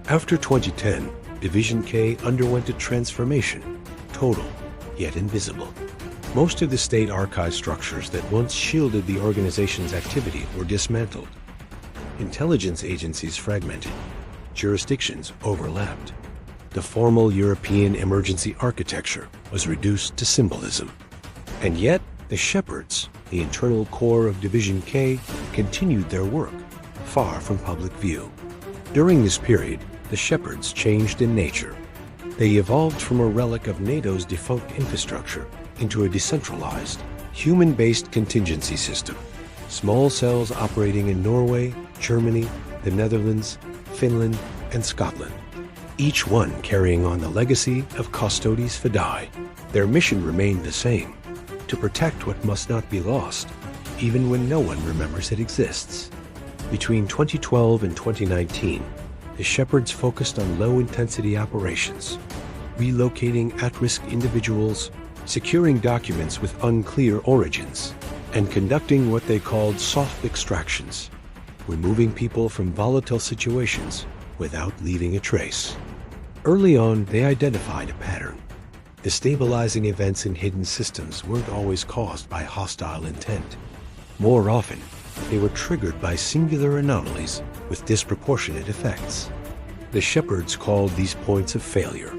After 2010, Division K underwent a transformation, total, yet invisible. Most of the state archive structures that once shielded the organization's activity were dismantled. Intelligence agencies fragmented. Jurisdictions overlapped. The formal European emergency architecture was reduced to symbolism. And yet, the Shepherds, the internal core of Division K, continued their work, far from public view. During this period, the Shepherds changed in nature. They evolved from a relic of NATO's defunct infrastructure into a decentralized, human-based contingency system. Small cells operating in Norway, Germany, the Netherlands, Finland, and Scotland. Each one carrying on the legacy of Custodes Fidei. Their mission remained the same, to protect what must not be lost, even when no one remembers it exists. Between 2012 and 2019, the Shepherds focused on low-intensity operations, relocating at-risk individuals, securing documents with unclear origins, and conducting what they called soft extractions, removing people from volatile situations without leaving a trace. Early on, they identified a pattern. Destabilizing events in hidden systems weren't always caused by hostile intent. More often, they were triggered by singular anomalies with disproportionate effects. The Shepherds called these points of failure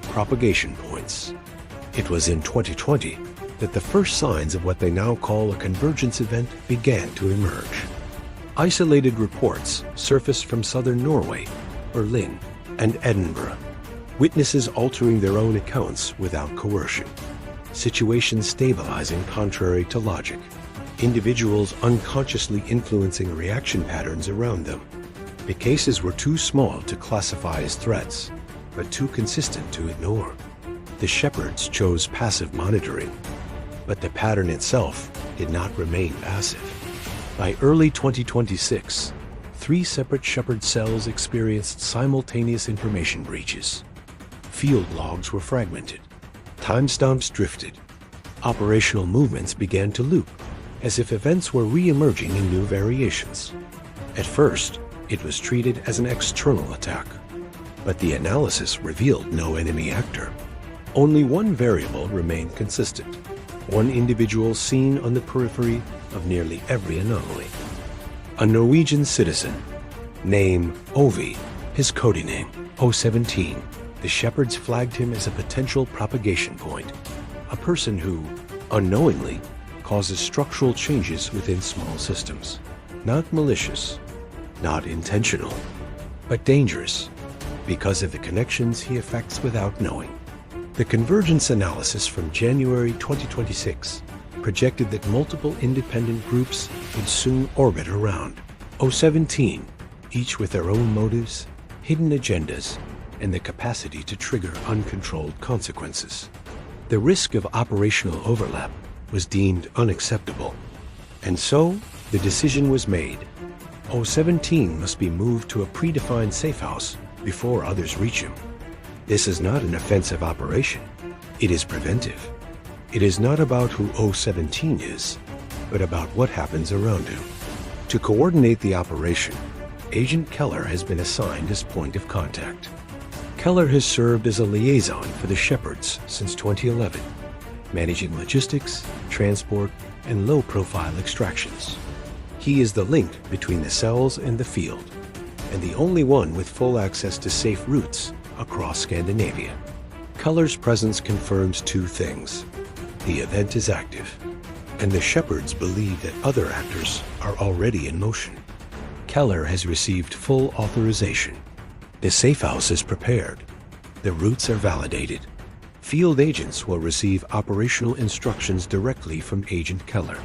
propagation points. It was in 2020 that the first signs of what they now call a convergence event began to emerge. Isolated reports surfaced from southern Norway, Berlin, and Edinburgh. Witnesses altering their own accounts without coercion. Situations stabilizing contrary to logic. Individuals unconsciously influencing reaction patterns around them. The cases were too small to classify as threats, but too consistent to ignore. The Shepherds chose passive monitoring, but the pattern itself did not remain passive. By early 2026, 3 separate Shepherd cells experienced simultaneous information breaches. Field logs were fragmented. Timestamps drifted. Operational movements began to loop, as if events were re-emerging in new variations. At first, it was treated as an external attack, but the analysis revealed no enemy actor. Only one variable remained consistent, one individual seen on the periphery of nearly every anomaly. A Norwegian citizen, name Ovi, his codename, O17. The Shepherds flagged him as a potential propagation point, a person who, unknowingly, causes structural changes within small systems. Not malicious, not intentional, but dangerous, because of the connections he affects without knowing. The convergence analysis from January 2026 projected that multiple independent groups would soon orbit around O17, each with their own motives, hidden agendas, and the capacity to trigger uncontrolled consequences. The risk of operational overlap was deemed unacceptable, and so the decision was made. O17 must be moved to a predefined safe house before others reach him. This is not an offensive operation. It is preventive. It is not about who O17 is, but about what happens around him. To coordinate the operation, Agent Keller has been assigned as point of contact. Keller has served as a liaison for the Shepherds since 2011, managing logistics, transport, and low-profile extractions. He is the link between the cells and the field, and the only one with full access to safe routes across Scandinavia. Keller's presence confirms 2 things. The event is active, and the Shepherds believe that other actors are already in motion. Keller has received full authorization. The safe house is prepared. The routes are validated. Field agents will receive operational instructions directly from Agent Keller.